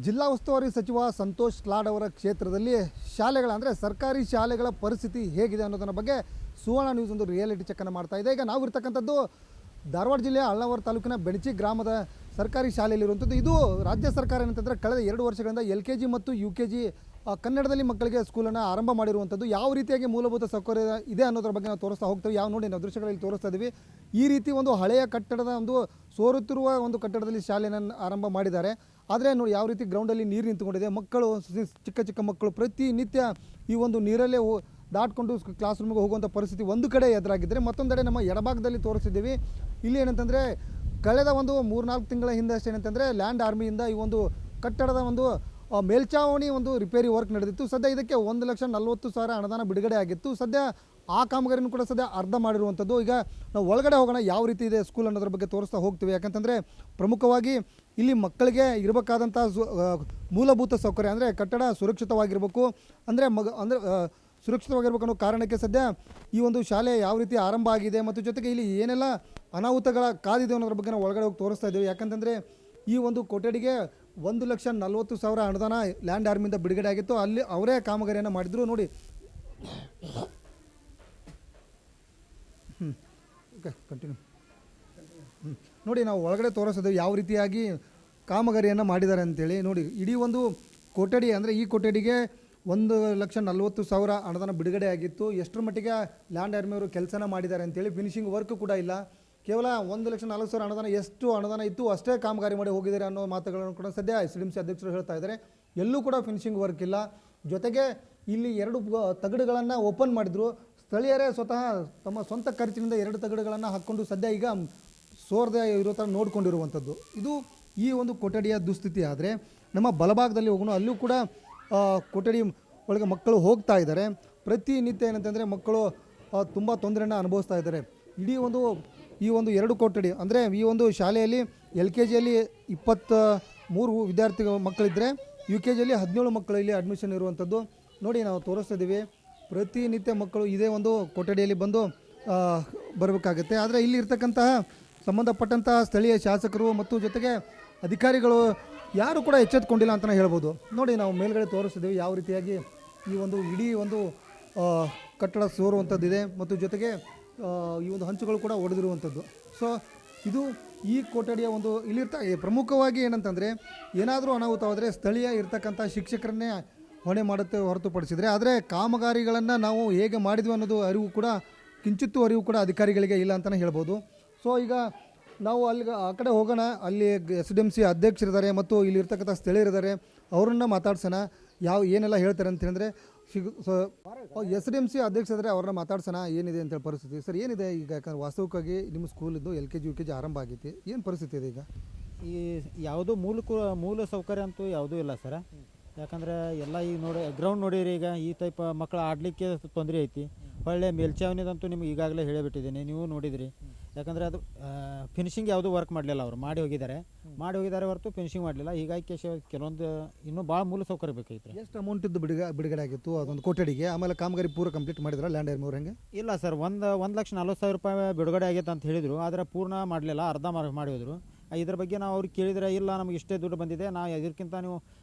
ಜಿಲ್ಲಾ ಉಸ್ತುವಾರಿ ಸಚಿವ ಸಂತೋಷ್ ಲಾಡ್ ಅವರ ಕ್ಷೇತ್ರದಲ್ಲಿ ಶಾಲೆಗಳ ಅಂದರೆ ಸರ್ಕಾರಿ ಶಾಲೆಗಳ ಪರಿಸ್ಥಿತಿ ಹೇಗಿದೆ ಅನ್ನೋದರ ಬಗ್ಗೆ ಸುವರ್ಣ ನ್ಯೂಸ್ ಒಂದು ರಿಯಾಲಿಟಿ ಚೆಕ್ಕನ್ನು ಮಾಡ್ತಾ ಇದೆ. ಈಗ ನಾವು ಇರ್ತಕ್ಕಂಥದ್ದು ಧಾರವಾಡ ಜಿಲ್ಲೆಯ ಅಳ್ನಾವರ ತಾಲೂಕಿನ ಬೆಣಚಿ ಗ್ರಾಮದ ಸರ್ಕಾರಿ ಶಾಲೆಯಲ್ಲಿರುವಂಥದ್ದು. ಇದು ರಾಜ್ಯ ಸರ್ಕಾರ ಏನಂತಂದರೆ ಕಳೆದ 2 ವರ್ಷಗಳಿಂದ LKG ಮತ್ತು UKG ಕನ್ನಡದಲ್ಲಿ ಮಕ್ಕಳಿಗೆ ಸ್ಕೂಲನ್ನು ಆರಂಭ ಮಾಡಿರುವಂಥದ್ದು. ಯಾವ ರೀತಿಯಾಗಿ ಮೂಲಭೂತ ಸೌಕರ್ಯ ಇದೆ ಅನ್ನೋದ್ರ ಬಗ್ಗೆ ನಾವು ತೋರಿಸ್ತಾ ಹೋಗ್ತೀವಿ. ಯಾವ ನೋಡಿ ನಾವು ದೃಶ್ಯಗಳಲ್ಲಿ ತೋರಿಸ್ತಾ ಇದ್ದೀವಿ. ಈ ರೀತಿ ಒಂದು ಹಳೆಯ ಕಟ್ಟಡದ ಒಂದು ಸೋರುತ್ತಿರುವ ಒಂದು ಕಟ್ಟಡದಲ್ಲಿ ಶಾಲೆಯನ್ನು ಆರಂಭ ಮಾಡಿದ್ದಾರೆ. ಆದರೆ ನೋಡಿ ಯಾವ ರೀತಿ ಗ್ರೌಂಡಲ್ಲಿ ನೀರು ನಿಂತುಕೊಂಡಿದೆ. ಮಕ್ಕಳು ಚಿಕ್ಕ ಚಿಕ್ಕ ಮಕ್ಕಳು ಪ್ರತಿನಿತ್ಯ ಈ ಒಂದು ನೀರಲ್ಲೇ ದಾಟ್ಕೊಂಡು ಕ್ಲಾಸ್ ರೂಮಿಗೆ ಹೋಗುವಂಥ ಪರಿಸ್ಥಿತಿ ಒಂದು ಕಡೆ ಎದುರಾಗಿದ್ದರೆ, ಮತ್ತೊಂದೆಡೆ ನಮ್ಮ ಎಡಭಾಗದಲ್ಲಿ ತೋರಿಸಿದ್ದೀವಿ. ಇಲ್ಲಿ ಏನಂತಂದರೆ ಕಳೆದ ಒಂದು 3-4 ತಿಂಗಳ ಹಿಂದೆ ಅಷ್ಟೇ ಏನಂತಂದರೆ ಲ್ಯಾಂಡ್ ಆರ್ಮಿಯಿಂದ ಈ ಒಂದು ಕಟ್ಟಡದ ಒಂದು ಮೇಲ್ಛಾವಣಿ ಒಂದು ರಿಪೇರಿ ವರ್ಕ್ ನಡೆದಿತ್ತು. ಸದ್ಯ ಇದಕ್ಕೆ 1,40,000 ಅನುದಾನ ಬಿಡುಗಡೆ ಆಗಿತ್ತು. ಸದ್ಯ ಆ ಕಾಮಗಾರಿನೂ ಕೂಡ ಸದ್ಯ ಅರ್ಧ ಮಾಡಿರುವಂಥದ್ದು. ಈಗ ನಾವು ಒಳಗಡೆ ಹೋಗೋಣ, ಯಾವ ರೀತಿ ಇದೆ ಸ್ಕೂಲ್ ಅನ್ನೋದ್ರ ಬಗ್ಗೆ ತೋರಿಸ್ತಾ ಹೋಗ್ತೀವಿ. ಯಾಕಂತಂದರೆ ಪ್ರಮುಖವಾಗಿ ಇಲ್ಲಿ ಮಕ್ಕಳಿಗೆ ಇರಬೇಕಾದಂಥ ಮೂಲಭೂತ ಸೌಕರ್ಯ ಅಂದರೆ ಕಟ್ಟಡ ಸುರಕ್ಷಿತವಾಗಿರಬೇಕು, ಅಂದರೆ ಸುರಕ್ಷಿತವಾಗಿರ್ಬೇಕು ಅನ್ನೋ ಕಾರಣಕ್ಕೆ ಸದ್ಯ ಈ ಒಂದು ಶಾಲೆ ಯಾವ ರೀತಿ ಆರಂಭ ಆಗಿದೆ ಮತ್ತು ಜೊತೆಗೆ ಇಲ್ಲಿ ಏನೆಲ್ಲ ಅನಾಹುತಗಳ ಕಾದಿದೆ ಅನ್ನೋದ್ರ ಬಗ್ಗೆ ನಾವು ಒಳಗಡೆ ಹೋಗಿ ತೋರಿಸ್ತಾ ಇದ್ದೀವಿ. ಯಾಕಂತಂದರೆ ಈ ಒಂದು ಕೊಠಡಿಗೆ 1,40,000 ಅನುದಾನ ಲ್ಯಾಂಡ್ ಆರ್ಮಿಯಿಂದ ಬಿಡುಗಡೆ ಆಗಿತ್ತು. ಅಲ್ಲಿ ಅವರೇ ಕಾಮಗಾರಿಯನ್ನು ಮಾಡಿದ್ರು. ನೋಡಿ ಓಕೆ ಕಂಟಿನ್ಯೂ ನೋಡಿ ನಾವು ಒಳಗಡೆ ತೋರಿಸಿದ್ವಿ ಯಾವ ರೀತಿಯಾಗಿ ಕಾಮಗಾರಿಯನ್ನು ಮಾಡಿದ್ದಾರೆ ಅಂತೇಳಿ. ನೋಡಿ ಇಡೀ ಒಂದು ಕೊಠಡಿ ಅಂದರೆ ಈ ಕೊಠಡಿಗೆ 1,40,000 ಅನುದಾನ ಬಿಡುಗಡೆ ಆಗಿತ್ತು. ಎಷ್ಟರ ಮಟ್ಟಿಗೆ ಲ್ಯಾಂಡ್ ಆರ್ಮಿಯವರು ಕೆಲಸನ ಮಾಡಿದ್ದಾರೆ ಅಂತೇಳಿ ಫಿನಿಶಿಂಗ್ ವರ್ಕ್ ಕೂಡ ಇಲ್ಲ. ಕೇವಲ 1,40,000 ಅನುದಾನ, ಎಷ್ಟು ಅನುದಾನ ಇತ್ತು ಅಷ್ಟೇ ಕಾಮಗಾರಿ ಮಾಡಿ ಹೋಗಿದ್ದಾರೆ ಅನ್ನೋ ಮಾತುಗಳನ್ನು ಕೂಡ ಸದ್ಯ SDMC ಅಧ್ಯಕ್ಷರು ಹೇಳ್ತಾ ಇದ್ದಾರೆ. ಎಲ್ಲೂ ಕೂಡ ಫಿನಿಶಿಂಗ್ ವರ್ಕ್ ಇಲ್ಲ. ಜೊತೆಗೆ ಇಲ್ಲಿ 2 ತಗಡುಗಳನ್ನು ಓಪನ್ ಮಾಡಿದ್ರು. ಸ್ಥಳೀಯರೇ ಸ್ವತಃ ತಮ್ಮ ಸ್ವಂತ ಖರ್ಚಿನಿಂದ 2 ತಗಡುಗಳನ್ನು ಹಾಕ್ಕೊಂಡು ಸದ್ಯ ಈಗ ಸೋರ್ದೆ ಇರೋ ಥರ ನೋಡ್ಕೊಂಡಿರುವಂಥದ್ದು. ಇದು ಈ ಒಂದು ಕೊಠಡಿಯ ದುಸ್ಥಿತಿ. ಆದರೆ ನಮ್ಮ ಬಲಭಾಗದಲ್ಲಿ ಹೋಗೋಣ, ಅಲ್ಲೂ ಕೂಡ ಕೊಠಡಿ ಒಳಗೆ ಮಕ್ಕಳು ಹೋಗ್ತಾ ಇದ್ದಾರೆ. ಪ್ರತಿನಿತ್ಯ ಏನಂತಂದರೆ ಮಕ್ಕಳು ತುಂಬ ತೊಂದರೆಯನ್ನು ಅನುಭವಿಸ್ತಾ ಇದ್ದಾರೆ. ಇಡೀ ಈ ಒಂದು 2 ಕೊಠಡಿ ಅಂದರೆ ಈ ಒಂದು ಶಾಲೆಯಲ್ಲಿ LKGಯಲ್ಲಿ 23 ವಿದ್ಯಾರ್ಥಿ ಮಕ್ಕಳಿದ್ದರೆ UKGಯಲ್ಲಿ 17 ಮಕ್ಕಳು ಇಲ್ಲಿ ಅಡ್ಮಿಷನ್ ಇರುವಂಥದ್ದು. ನೋಡಿ ನಾವು ತೋರಿಸ್ತಾ ಇದ್ದೀವಿ. ಪ್ರತಿನಿತ್ಯ ಮಕ್ಕಳು ಇದೇ ಒಂದು ಕೊಠಡಿಯಲ್ಲಿ ಬಂದು ಬರಬೇಕಾಗುತ್ತೆ. ಆದರೆ ಇಲ್ಲಿ ಇರ್ತಕ್ಕಂತಹ ಸಂಬಂಧಪಟ್ಟಂತಹ ಸ್ಥಳೀಯ ಶಾಸಕರು ಮತ್ತು ಜೊತೆಗೆ ಅಧಿಕಾರಿಗಳು ಯಾರು ಕೂಡ ಎಚ್ಚೆತ್ತುಕೊಂಡಿಲ್ಲ ಅಂತಲೇ ಹೇಳ್ಬೋದು. ನೋಡಿ ನಾವು ಮೇಲ್ಗಡೆ ತೋರಿಸ್ತಿದ್ದೀವಿ ಯಾವ ರೀತಿಯಾಗಿ ಈ ಒಂದು ಇಡೀ ಒಂದು ಕಟ್ಟಡ ಸೋರುವಂಥದ್ದಿದೆ ಮತ್ತು ಜೊತೆಗೆ ಈ ಒಂದು ಹಂಚುಗಳು ಕೂಡ ಒಡೆದಿರುವಂಥದ್ದು. ಸೊ ಇದು ಈ ಕೊಠಡಿಯ ಒಂದು ಪ್ರಮುಖವಾಗಿ ಏನಂತಂದರೆ ಏನಾದರೂ ಅನಾಹುತವಾದರೆ ಸ್ಥಳೀಯ ಇರ್ತಕ್ಕಂಥ ಶಿಕ್ಷಕರನ್ನೇ ಹೊಣೆ ಮಾಡುತ್ತೆ ಹೊರತುಪಡಿಸಿದರೆ, ಆದರೆ ಕಾಮಗಾರಿಗಳನ್ನು ನಾವು ಹೇಗೆ ಮಾಡಿದ್ವಿ ಅನ್ನೋದು ಅರಿವು ಕೂಡ ಕಿಂಚಿತ್ತೂ ಅರಿವು ಕೂಡ ಅಧಿಕಾರಿಗಳಿಗೆ ಇಲ್ಲ ಅಂತಲೇ ಹೇಳ್ಬೋದು. ಸೊ ಈಗ ನಾವು ಆ ಕಡೆ ಹೋಗೋಣ. ಅಲ್ಲಿ SDMC ಅಧ್ಯಕ್ಷರಿದ್ದಾರೆ ಮತ್ತು ಇಲ್ಲಿ ಇರ್ತಕ್ಕಂಥ ಸ್ಥಳೀಯರಿದ್ದಾರೆ. ಅವರನ್ನು ಮಾತಾಡ್ಸೋಣ, ಏನೆಲ್ಲ ಹೇಳ್ತಾರೆ ಅಂತ ಹೇಳಿದ್ರೆ SDMC ಅಧ್ಯಕ್ಷರಿದ್ದಾರೆ, ಅವ್ರನ್ನ ಮಾತಾಡ್ಸೋಣ ಏನಿದೆ ಅಂತೇಳಿ ಪರಿಸ್ಥಿತಿ. ಸರ್ ಏನಿದೆ ಈಗ? ಯಾಕಂದ್ರೆ ವಾಸ್ತವಿಕವಾಗಿ ನಿಮ್ಮ ಸ್ಕೂಲಿದ್ದು LKG UKG ಆರಂಭ ಆಗೈತಿ, ಏನು ಪರಿಸ್ಥಿತಿ ಇದೆ ಈಗ? ಈ ಯಾವುದೂ ಮೂಲ ಸೌಕರ್ಯ ಅಂತೂ ಯಾವುದೂ ಇಲ್ಲ ಸರ್. ಯಾಕಂದರೆ ಎಲ್ಲ ಈಗ ಗ್ರೌಂಡ್ ನೋಡಿರಿ, ಈಗ ಈ ಟೈಪ್ ಮಕ್ಕಳು ಆಡಲಿಕ್ಕೆ ತೊಂದರೆ ಐತಿ. ಒಳ್ಳೆ ಮೇಲ್ಛಾವಣಿದಂತೂ ನಿಮ್ಗೆ ಈಗಾಗಲೇ ಹೇಳಿಬಿಟ್ಟಿದ್ದೀನಿ, ನೀವು ನೋಡಿದಿರಿ. ಯಾಕಂದರೆ ಅದು ಫಿನಿಶಿಂಗ್ ಯಾವುದೂ ವರ್ಕ್ ಮಾಡಲಿಲ್ಲ. ಅವರು ಮಾಡಿ ಹೋಗಿದ್ದಾರೆ ಹೊರತು ಫಿನಿಶಿಂಗ್ ಮಾಡಲಿಲ್ಲ. ಹೀಗಾಗಿ ಕೆಲವೊಂದು ಇನ್ನೂ ಭಾಳ ಮೂಲ ಸೌಕರ್ಯ ಬೇಕೈತೆ. ಎಷ್ಟು ಅಮೌಂಟಿದ್ದು ಬಿಡುಗಡೆ ಆಗಿತ್ತು ಅದೊಂದು ಕೊಠಡಿಗೆ? ಆಮೇಲೆ ಕಾಮಗಾರಿ ಪೂರ ಕಂಪ್ಲೀಟ್ ಮಾಡಿದ್ರೆ ಲ್ಯಾಂಡ್ ಆರ್ಮಿ ಅವ್ರು ಹೆಂಗೆ? ಇಲ್ಲ ಸರ್, 1,40,000 ರೂಪಾಯಿ ಬಿಡುಗಡೆ ಆಗೈತೆ ಅಂತ ಹೇಳಿದರು. ಆದರೆ ಪೂರ್ಣ ಮಾಡಲಿಲ್ಲ, ಅರ್ಧ ಮಾಡಿ ಹೋದರು. ಇದ್ರ ಬಗ್ಗೆ ನಾವು ಅವ್ರಿಗೆ ಕೇಳಿದರೆ, ಇಲ್ಲ ನಮಗೆ ಇಷ್ಟೇ ದುಡ್ಡು ಬಂದಿದೆ, ನಾವು ಇದಕ್ಕಿಂತ ನೀವು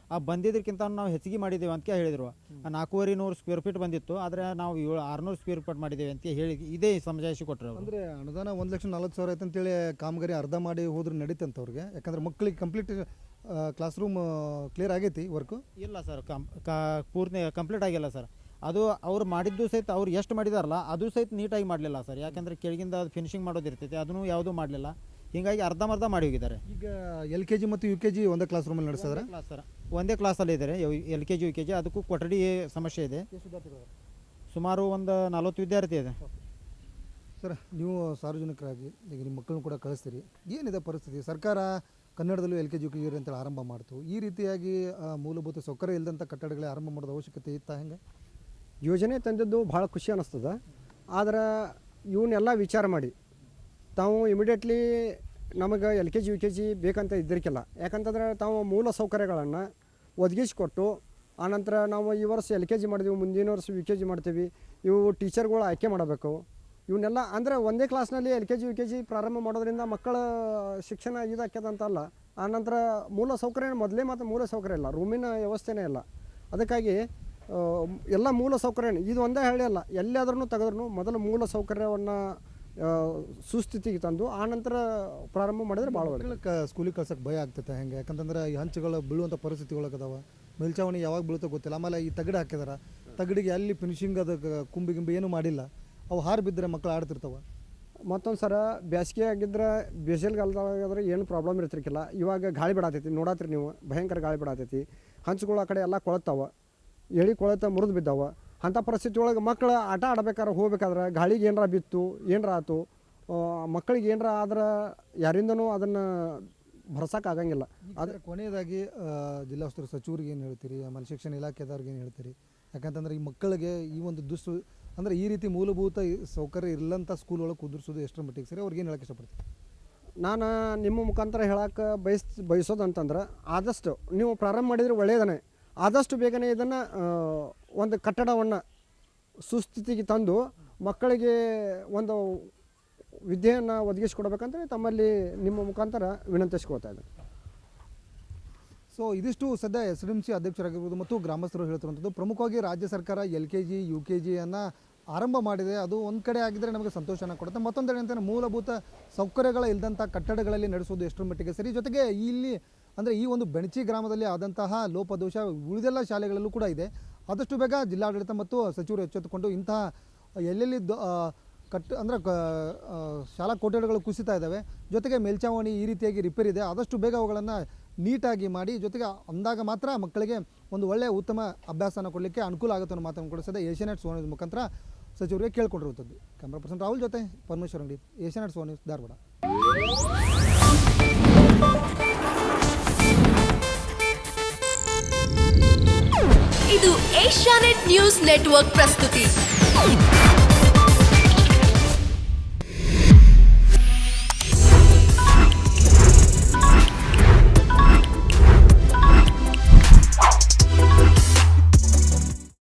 ಬಂದಿದ್ದಕ್ಕಿಂತ ನಾವು ಹೆಚ್ಚಿಗೆ ಮಾಡಿದ್ದೇವೆ ಅಂತ ಹೇಳಿದರು. 4,500 ಸ್ಕ್ವೇರ್ ಫೀಟ್ ಬಂದಿತ್ತು, ಆದರೆ ನಾವು 600 ಸ್ಕ್ವೇರ್ ಫೀಟ್ ಮಾಡಿದ್ದೇವೆ ಅಂತ ಹೇಳಿ ಇದೇ ಸಮಜಾಯಿಷಿ ಕೊಟ್ಟರು. ಅಂದರೆ ಅನುದಾನ 1,40,000 ಆಯ್ತು ಅಂತೇಳಿ ಕಾಮಗಾರಿ ಅರ್ಧ ಮಾಡಿ ಹೋದ್ರೆ ನಡೀತಂತ ಅವ್ರಿಗೆ? ಯಾಕಂದ್ರೆ ಮಕ್ಕಳಿಗೆ ಕಂಪ್ಲೀಟ್ ಕ್ಲಾಸ್ ರೂಮ್ ಕ್ಲಿಯರ್ ಆಗೈತಿ ವರ್ಕು? ಇಲ್ಲ ಸರ್, ಪೂರ್ತಿ ಕಂಪ್ಲೀಟ್ ಆಗಿಲ್ಲ ಸರ್. ಅದು ಅವ್ರು ಮಾಡಿದ್ದು ಸಹಿತ ಅವ್ರು ಎಷ್ಟು ಮಾಡಿದಾರಲ್ಲ ಅದು ಸಹಿತ ನೀಟಾಗಿ ಮಾಡಲಿಲ್ಲ ಸರ್. ಯಾಕಂದರೆ ಕೆಳಗಿಂದ ಅದು ಫಿನಿಶಿಂಗ್ ಮಾಡೋದಿರ್ತೈತೆ, ಅದನ್ನು ಯಾವುದೂ ಮಾಡಲಿಲ್ಲ. ಹೀಗಾಗಿ ಅರ್ಧಂಬರ್ಧ ಮಾಡಿ ಹೋಗಿದ್ದಾರೆ. ಈಗ LKG ಮತ್ತು UKG ಒಂದೇ ಕ್ಲಾಸ್ ರೂಮಲ್ಲಿ ನಡೆಸಿದ್ರೆ? ಸರ್ ಒಂದೇ ಕ್ಲಾಸಲ್ಲಿ ಇದ್ದಾರೆ LKG UKG. ಅದಕ್ಕೂ ಕೊಠಡಿ ಸಮಸ್ಯೆ ಇದೆ. ಸುಮಾರು ಒಂದು 40 ವಿದ್ಯಾರ್ಥಿ ಇದೆ ಸರ್. ನೀವು ಸಾರ್ವಜನಿಕರಾಗಿ ಈಗ ನಿಮ್ಮ ಮಕ್ಕಳನ್ನು ಕೂಡ ಕಳಿಸ್ತೀರಿ, ಏನಿದೆ ಪರಿಸ್ಥಿತಿ? ಸರ್ಕಾರ ಕನ್ನಡದಲ್ಲೂ LKG UKG ಅಂತೇಳಿ ಆರಂಭ ಮಾಡ್ತು. ಈ ರೀತಿಯಾಗಿ ಮೂಲಭೂತ ಸೌಕರ್ಯ ಇಲ್ಲದಂಥ ಕಟ್ಟಡಗಳೇ ಆರಂಭ ಮಾಡೋದು ಅವಶ್ಯಕತೆ ಇತ್ತಾ? ಹೆಂಗೆ ಯೋಜನೆ ತಂದದ್ದು ಭಾಳ ಖುಷಿ ಅನ್ನಿಸ್ತದೆ. ಆದ್ರೆ ಇವನ್ನೆಲ್ಲ ವಿಚಾರ ಮಾಡಿ ತಾವು ಇಮಿಡಿಯೇಟ್ಲಿ ನಮಗೆ LKG UKG ಬೇಕಂತ ಇದ್ದಿರ್ಕಿಲ್ಲ. ಯಾಕಂತಂದ್ರೆ ತಾವು ಮೂಲ ಸೌಕರ್ಯಗಳನ್ನು ಒದಗಿಸಿಕೊಟ್ಟು ಆನಂತರ ನಾವು ಈ ವರ್ಷ LKG ಮಾಡಿದೀವಿ, ಮುಂದಿನ ವರ್ಷ UKG ಮಾಡ್ತೀವಿ, ಇವು ಟೀಚರ್ಗಳು ಆಯ್ಕೆ ಮಾಡಬೇಕು. ಇವನ್ನೆಲ್ಲ ಅಂದರೆ ಒಂದೇ ಕ್ಲಾಸ್ನಲ್ಲಿ LKG UKG ಪ್ರಾರಂಭ ಮಾಡೋದ್ರಿಂದ ಮಕ್ಕಳ ಶಿಕ್ಷಣ ಇದಾಕ್ಯದಂತಲ್ಲ, ಆನಂತರ ಮೂಲ ಸೌಕರ್ಯ ಮೊದಲೇ ಮತ್ತು ಮೂಲ ಸೌಕರ್ಯ ಇಲ್ಲ, ರೂಮಿನ ವ್ಯವಸ್ಥೆನೇ ಇಲ್ಲ. ಅದಕ್ಕಾಗಿ ಎಲ್ಲ ಮೂಲ ಸೌಕರ್ಯ ಇದು ಒಂದೇ ಹಳ್ಳಿ ಅಲ್ಲ, ಎಲ್ಲಾದ್ರೂ ತೆಗೆದ್ರೂ ಮೊದಲು ಮೂಲ ಸೌಕರ್ಯವನ್ನು ಸುಸ್ಥಿತಿಗೆ ತಂದು ಆನಂತರ ಪ್ರಾರಂಭ ಮಾಡಿದ್ರೆ ಭಾಳ ಒಳ್ಳೆ. ಸ್ಕೂಲಿಗೆ ಕಳ್ಸೋಕೆ ಭಯ ಆಗ್ತೈತೆ ಹೆಂಗೆ, ಯಾಕಂತಂದ್ರೆ ಈ ಹಂಚುಗಳು ಬೀಳುವಂಥ ಪರಿಸ್ಥಿತಿಗಳದಾವ, ಮೇಲ್ಚಾವಣಿ ಯಾವಾಗ ಬೀಳುತ್ತೋ ಗೊತ್ತಿಲ್ಲ. ಆಮೇಲೆ ಈ ತಗಡು ಹಾಕಿದಾರೆ, ತಗಡಿಗೆ ಅಲ್ಲಿ ಫಿನಿಶಿಂಗ್ ಅದಕ್ಕೆ ಕುಂಬಿ ಗಿಂಬಿ ಏನೂ ಮಾಡಿಲ್ಲ, ಅವು ಹಾರು ಬಿದ್ದರೆ ಮಕ್ಕಳು ಆಡ್ತಿರ್ತಾವೆ. ಮತ್ತೊಂದು ಸರ ಬೇಸಿಗೆ ಆಗಿದ್ರೆ ಬೇಸಿಗೆಗಾಲದಾಗಾದ್ರೆ ಏನು ಪ್ರಾಬ್ಲಮ್ ಇರ್ತಿರ್ಕಿಲ್ಲ. ಇವಾಗ ಗಾಳಿ ಬಿಡಾತೈತಿ, ನೋಡತ್ರಿ ನೀವು, ಭಯಂಕರ ಗಾಳಿ ಬಿಡಾತೈತಿ. ಹಂಚುಗಳು ಆ ಕಡೆ ಎಲ್ಲ ಕೊಳತಾವ, ಎಳಿ ಕೊಳತ ಮುರಿದು ಬಿದ್ದಾವ. ಅಂಥ ಪರಿಸ್ಥಿತಿ ಒಳಗೆ ಮಕ್ಕಳು ಆಟ ಆಡ್ಬೇಕಾದ್ರೆ ಹೋಗ್ಬೇಕಾದ್ರೆ ಗಾಳಿಗೆ ಏನರ ಬಿತ್ತು ಏನರ ಆಯ್ತು, ಮಕ್ಕಳಿಗೆ ಏನರ ಆದ್ರೆ ಯಾರಿಂದನೂ ಅದನ್ನು ಭರ್ಸೋಕ್ಕಾಗಂಗಿಲ್ಲ. ಆದರೆ ಕೊನೆಯದಾಗಿ ಜಿಲ್ಲಾ ಉಸ್ತುವಾರಿ ಸಚಿವರಿಗೆ ಏನು ಹೇಳ್ತೀರಿ, ಆಮೇಲೆ ಶಿಕ್ಷಣ ಇಲಾಖೆದವ್ರಿಗೆ ಏನು ಹೇಳ್ತೀರಿ? ಯಾಕಂತಂದ್ರೆ ಈ ಮಕ್ಕಳಿಗೆ ಈ ಒಂದು ಅಂದರೆ ಈ ರೀತಿ ಮೂಲಭೂತ ಸೌಕರ್ಯ ಇಲ್ಲಂಥ ಸ್ಕೂಲ್ ಒಳಗೆ ಕುದುರಿಸೋದು ಎಷ್ಟರ ಮಟ್ಟಿಗೆ ಸರಿ, ಅವ್ರಿಗೆ ಏನು ಹೇಳಕ್ಕೆ ಇಷ್ಟಪಡ್ತೀವಿ? ನಾನು ನಿಮ್ಮ ಮುಖಾಂತರ ಹೇಳಕ್ಕೆ ಬಯಸೋದು ಅಂತಂದ್ರೆ, ಆದಷ್ಟು ನೀವು ಪ್ರಾರಂಭ ಮಾಡಿದರೆ ಒಳ್ಳೆಯದನೇ. ಆದಷ್ಟು ಬೇಗನೆ ಇದನ್ನು ಒಂದು ಕಟ್ಟಡವನ್ನು ಸುಸ್ಥಿತಿಗೆ ತಂದು ಮಕ್ಕಳಿಗೆ ಒಂದು ವಿದ್ಯೆಯನ್ನು ಒದಗಿಸಿಕೊಡ್ಬೇಕಂತ ತಮ್ಮಲ್ಲಿ ನಿಮ್ಮ ಮುಖಾಂತರ ವಿನಂತಿಸ್ಕೊಳ್ತಾ ಇದ್ದೇನೆ. ಸೊ ಇದಿಷ್ಟು ಸದ್ಯ SDMC ಅಧ್ಯಕ್ಷರಾಗಿರ್ಬೋದು ಮತ್ತು ಗ್ರಾಮಸ್ಥರು ಹೇಳ್ತಿರುವಂಥದ್ದು. ಪ್ರಮುಖವಾಗಿ ರಾಜ್ಯ ಸರ್ಕಾರ LKG UKGಯನ್ನು ಆರಂಭ ಮಾಡಿದೆ, ಅದು ಒಂದು ಕಡೆ ಆಗಿದ್ದರೆ ನಮಗೆ ಸಂತೋಷನ ಕೊಡುತ್ತೆ. ಮತ್ತೊಂದೆಡೆ ಅಂತಂದರೆ ಮೂಲಭೂತ ಸೌಕರ್ಯಗಳ ಇಲ್ಲದಂಥ ಕಟ್ಟಡಗಳಲ್ಲಿ ನಡೆಸೋದು ಎಷ್ಟರ ಮಟ್ಟಿಗೆ ಸರಿ. ಜೊತೆಗೆ ಇಲ್ಲಿ ಅಂದರೆ ಈ ಒಂದು ಬೆಣಚಿ ಗ್ರಾಮದಲ್ಲಿ ಆದಂತಹ ಲೋಪದೋಷ ಉಳಿದೆಲ್ಲ ಶಾಲೆಗಳಲ್ಲೂ ಕೂಡ ಇದೆ. ಆದಷ್ಟು ಬೇಗ ಜಿಲ್ಲಾಡಳಿತ ಮತ್ತು ಸಚಿವರು ಎಚ್ಚೆತ್ತುಕೊಂಡು ಇಂತಹ ಎಲ್ಲೆಲ್ಲಿ ಶಾಲಾ ಕೊಠಡಿಗಳು ಕುಸಿತಾ ಇದ್ದಾವೆ, ಜೊತೆಗೆ ಮೇಲ್ಚಾವಣಿ ಈ ರೀತಿಯಾಗಿ ರಿಪೇರಿ ಇದೆ, ಆದಷ್ಟು ಬೇಗ ಅವುಗಳನ್ನು ನೀಟಾಗಿ ಮಾಡಿ, ಜೊತೆಗೆ ಅಂದಾಗ ಮಾತ್ರ ಮಕ್ಕಳಿಗೆ ಒಂದು ಒಳ್ಳೆಯ ಉತ್ತಮ ಅಭ್ಯಾಸನ ಕೊಡಲಿಕ್ಕೆ ಅನುಕೂಲ ಆಗುತ್ತೆ ಅನ್ನೋ ಮಾತನ್ನು ಕೊಡಿಸಿದೆ ಏಷ್ಯಾನೆಟ್ ಸೋನಿ ನ್ಯೂಸ್ ಮುಖಾಂತರ ಸಚಿವರಿಗೆ ಕೇಳ್ಕೊಂಡಿರುವಂಥದ್ದು. ಕ್ಯಾಮ್ರಾ ಪರ್ಸನ್ ರಾಹುಲ್ ಜೊತೆ ಪರಮೇಶ್ವರ್ ಅಂಗಡಿ, ಏಷ್ಯಾನೆಟ್ ಸೋನಿ ನ್ಯೂಸ್, ಧಾರವಾಡ. ಇದು ಏಷ್ಯಾನೆಟ್ ನ್ಯೂಸ್ ನೆಟ್ವರ್ಕ್ ಪ್ರಸ್ತುತಿ.